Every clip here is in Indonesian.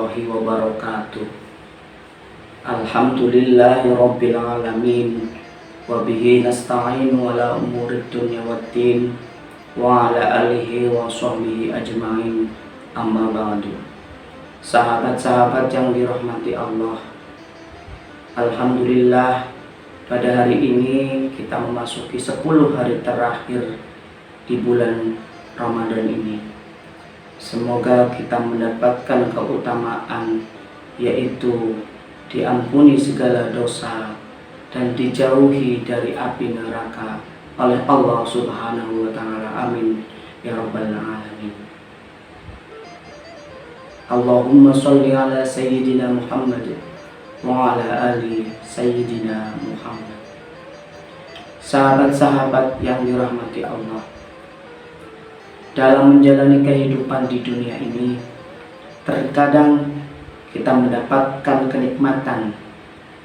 warahmatullahi wabarakatuh. Alhamdulillahi rabbil alamin, wa bihi nasta'inu ala umurid dunya waddin, wa ala alihi wa sahbihi ajma'in, amma ba'du. Sahabat-sahabat yang dirahmati Allah, alhamdulillah pada hari ini kita memasuki 10 hari terakhir di bulan Ramadan ini. Semoga kita mendapatkan keutamaan, yaitu diampuni segala dosa dan dijauhi dari api neraka oleh Allah Subhanahu wa Ta'ala. Amin ya rabbal alamin. Allahumma sholli ala sayyidina Muhammad wa ala ali sayyidina Muhammad. Sahabat-sahabat yang dirahmati Allah, dalam menjalani kehidupan di dunia ini, terkadang kita mendapatkan kenikmatan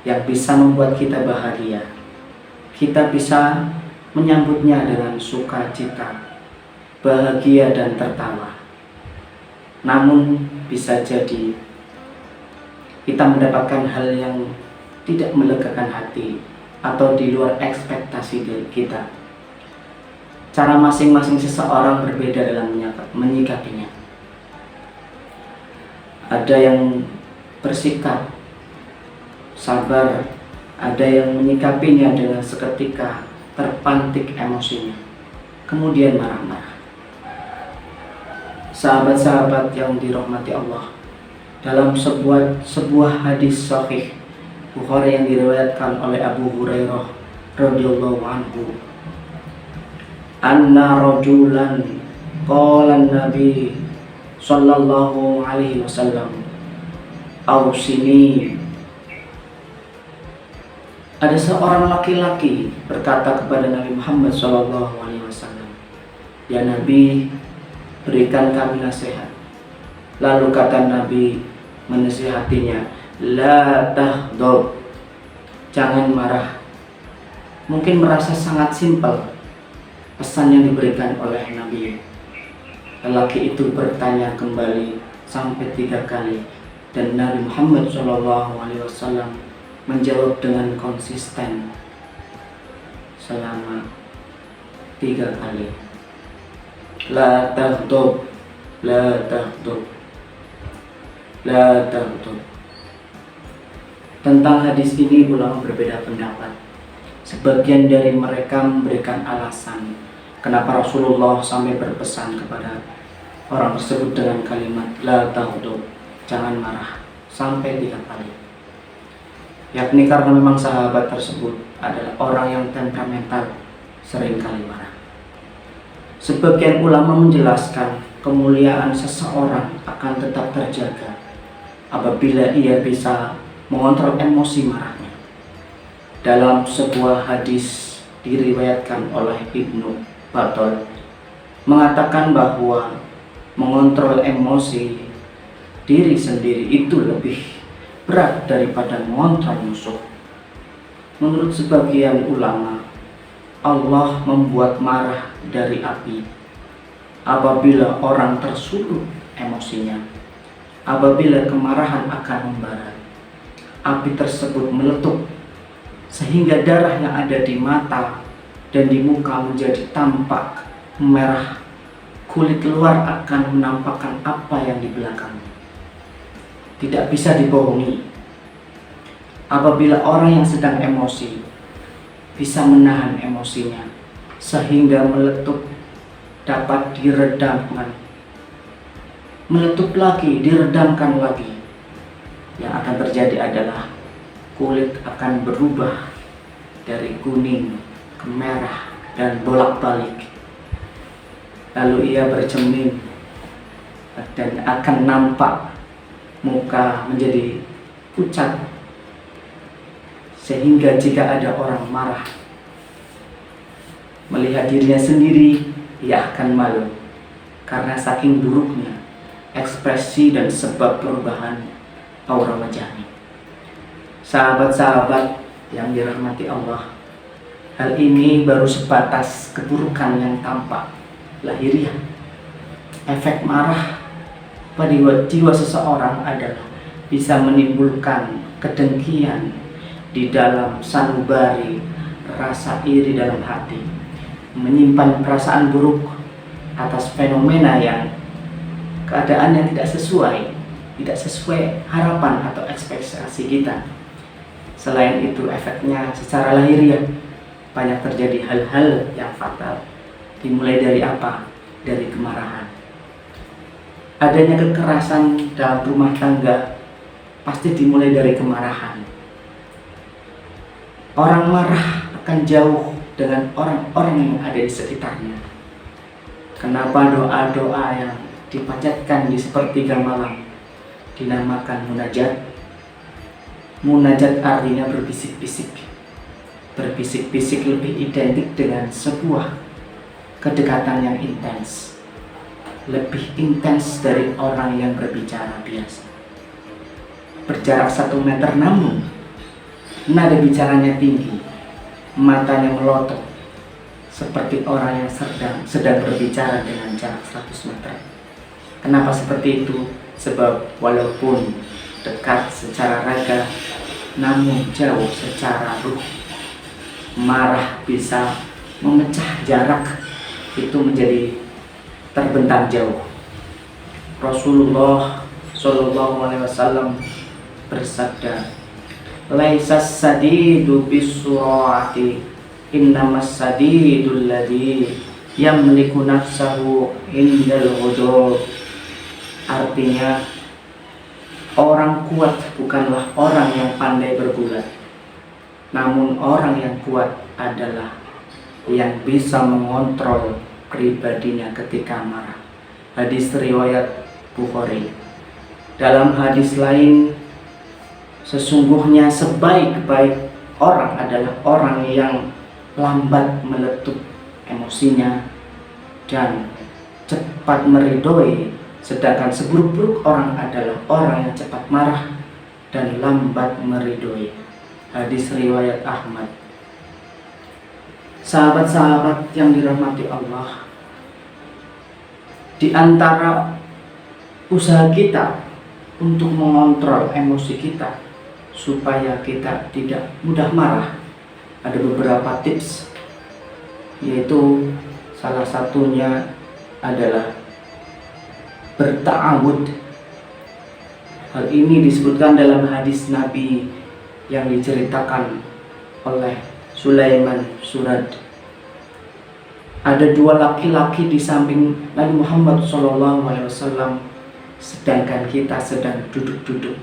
yang bisa membuat kita bahagia. Kita bisa menyambutnya dengan sukacita, bahagia dan tertawa. Namun bisa jadi kita mendapatkan hal yang tidak melegakan hati atau di luar ekspektasi dari kita. Cara masing-masing seseorang berbeda dalam menyikapinya. Ada yang bersikap sabar, ada yang menyikapinya dengan seketika terpantik emosinya, kemudian marah-marah. Sahabat-sahabat yang dirahmati Allah, dalam sebuah hadis sahih Bukhari yang diriwayatkan oleh Abu Hurairah radhiyallahu anhu, anna rajulan qala Nabi sallallahu alaihi wasallam ausini. Ada seorang laki-laki berkata kepada Nabi Muhammad sallallahu alaihi wasallam, "Ya Nabi, berikan kami nasihat." Lalu kata Nabi menasihatinya, "La tahdab." Jangan marah. Mungkin merasa sangat simpel pesan yang diberikan oleh Nabi. Lelaki itu bertanya kembali sampai 3 kali, dan Nabi Muhammad SAW menjawab dengan konsisten selama 3 kali. La taghdab, la taghdab, la taghdab. Tentang hadis ini ulama berbeda pendapat. Sebagian dari mereka memberikan alasan kenapa Rasulullah sampai berpesan kepada orang tersebut dengan kalimat la taghdab, jangan marah, sampai 3 kali. Yakni karena memang sahabat tersebut adalah orang yang temperamental, sering kali marah. Sebagian ulama menjelaskan kemuliaan seseorang akan tetap terjaga apabila ia bisa mengontrol emosi marahnya. Dalam sebuah hadis diriwayatkan oleh Ibnu Battal mengatakan bahwa mengontrol emosi diri sendiri itu lebih berat daripada mengontrol musuh. Menurut sebagian ulama, Allah membuat marah dari api apabila orang tersulut emosinya. Apabila kemarahan akan membara, api tersebut meletup sehingga darah yang ada di mata dan di muka menjadi tampak merah. Kulit luar akan menampakkan apa yang di belakangnya. Tidak bisa dibohongi. Apabila orang yang sedang emosi bisa menahan emosinya sehingga meletup, dapat diredamkan, meletup lagi, diredamkan lagi, yang akan terjadi adalah kulit akan berubah dari kuning ke merah dan bolak-balik. Lalu ia bercermin dan akan nampak muka menjadi pucat, sehingga jika ada orang marah melihat dirinya sendiri, ia akan malu karena saking buruknya ekspresi dan sebab perubahan aura wajahnya. Sahabat-sahabat yang dirahmati Allah, hal ini baru sebatas keburukan yang tampak lahiriah. Efek marah pada jiwa seseorang adalah bisa menimbulkan kedengkian di dalam sanubari, rasa iri dalam hati, menyimpan perasaan buruk atas fenomena yang keadaan yang tidak sesuai harapan atau ekspektasi kita. Selain itu, efeknya secara lahiriah banyak terjadi hal-hal yang fatal. Dimulai dari apa? Dari kemarahan. Adanya kekerasan dalam rumah tangga pasti dimulai dari kemarahan. Orang marah akan jauh dengan orang-orang yang ada di sekitarnya. Kenapa doa-doa yang dipanjatkan di sepertiga malam dinamakan munajat? Munajat artinya berbisik-bisik. Berbisik-bisik lebih identik dengan sebuah kedekatan yang intens. Lebih intens dari orang yang berbicara biasa. Berjarak 1 meter namun nada bicaranya tinggi, matanya melotot, seperti orang yang sedang berbicara dengan jarak 100 meter. Kenapa seperti itu? Sebab walaupun dekat secara raga, namun jauh secara ruh. Marah bisa memecah jarak, itu menjadi terbentang jauh. Rasulullah Shallallahu Alaihi Wasallam bersabda, "Laisas sadidu bisurati, innamas sadidul ladzi yamliku nafsahu indal ghudub." Artinya, orang kuat bukanlah orang yang pandai bergulat, namun orang yang kuat adalah yang bisa mengontrol pribadinya ketika marah. Hadis riwayat Bukhari. Dalam hadis lain, sesungguhnya sebaik-baik orang adalah orang yang lambat meletup emosinya dan cepat meridhoi, sedangkan seburuk-buruk orang adalah orang yang cepat marah dan lambat meridhoi. Hadis riwayat Ahmad. Sahabat-sahabat yang dirahmati Allah, di antara usaha kita untuk mengontrol emosi kita supaya kita tidak mudah marah, ada beberapa tips, yaitu salah satunya adalah berta'awud. Hal ini disebutkan dalam hadis Nabi yang diceritakan oleh Sulaiman Surad. Ada 2 laki-laki di samping Nabi Muhammad SAW, sedangkan kita sedang duduk-duduk.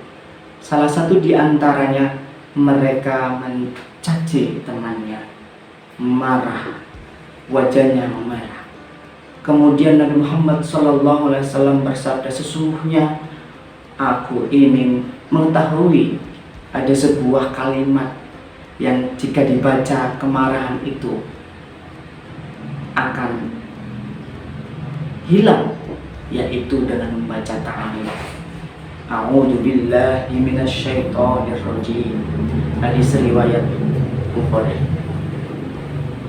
Salah satu di antaranya mereka mencaci temannya, marah, wajahnya memerah. Kemudian Nabi Muhammad SAW bersabda, "Sesungguhnya aku ingin mengetahui ada sebuah kalimat yang jika dibaca kemarahan itu akan hilang, yaitu dengan membaca ta'awudz. A'udzu billahi minasyaitonir rajim." Hadis riwayat Bukhari.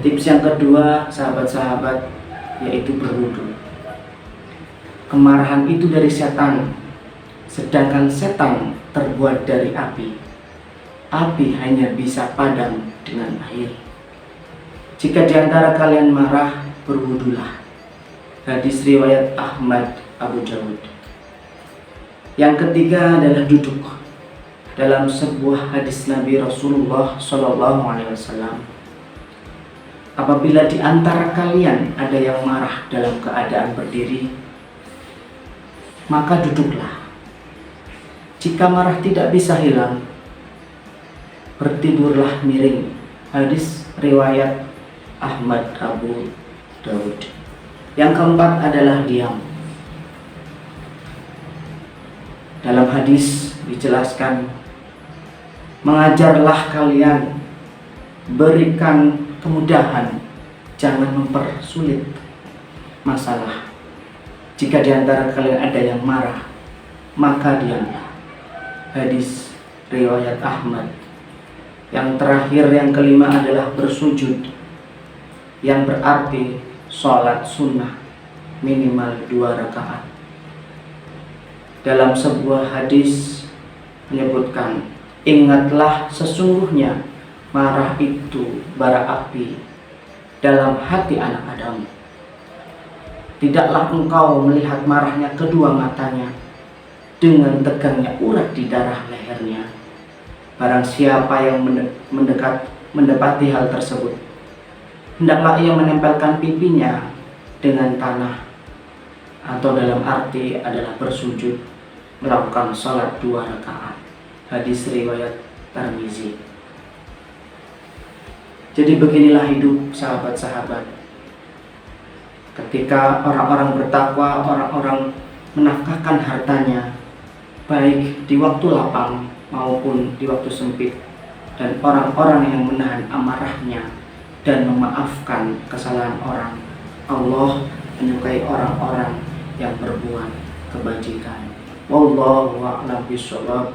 Tips yang kedua, sahabat-sahabat, yaitu berwudu. Kemarahan itu dari setan, sedangkan setan terbuat dari api. Api hanya bisa padam dengan air. Jika di antara kalian marah, berwudulah. Hadis riwayat Ahmad, Abu Dawud. Yang ketiga adalah duduk. Dalam sebuah hadis Nabi Rasulullah SAW, apabila di antara kalian ada yang marah dalam keadaan berdiri, maka duduklah. Jika marah tidak bisa hilang, bertidurlah miring. Hadis riwayat Ahmad, Abu Dawud. Yang keempat adalah diam. Dalam hadis dijelaskan, mengajarlah kalian, berikan kemudahan, jangan mempersulit masalah. Jika di antara kalian ada yang marah, maka diamlah. Hadis riwayat Ahmad. Yang terakhir, yang kelima adalah bersujud, yang berarti sholat sunnah minimal 2 rakaat. Dalam sebuah hadis menyebutkan, ingatlah sesungguhnya marah itu bara api dalam hati anak Adam. Tidaklah engkau melihat marahnya kedua matanya dengan tegangnya urat di darah lehernya. Barang siapa yang mendapati hal tersebut, hendaklah ia menempelkan pipinya dengan tanah, atau dalam arti adalah bersujud, melakukan sholat 2 rakaat. Hadis riwayat Tirmizi. Jadi beginilah hidup sahabat-sahabat. Ketika orang-orang bertakwa, orang-orang menafkahkan hartanya, baik di waktu lapang maupun di waktu sempit, dan orang-orang yang menahan amarahnya dan memaafkan kesalahan orang, Allah menyukai orang-orang yang berbuat kebajikan. Wallahu a'lam bishawab.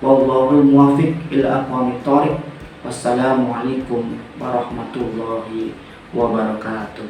Wallahul muwaffiq ila aqwamit thoriq. Wassalamualaikum warahmatullahi wabarakatuh.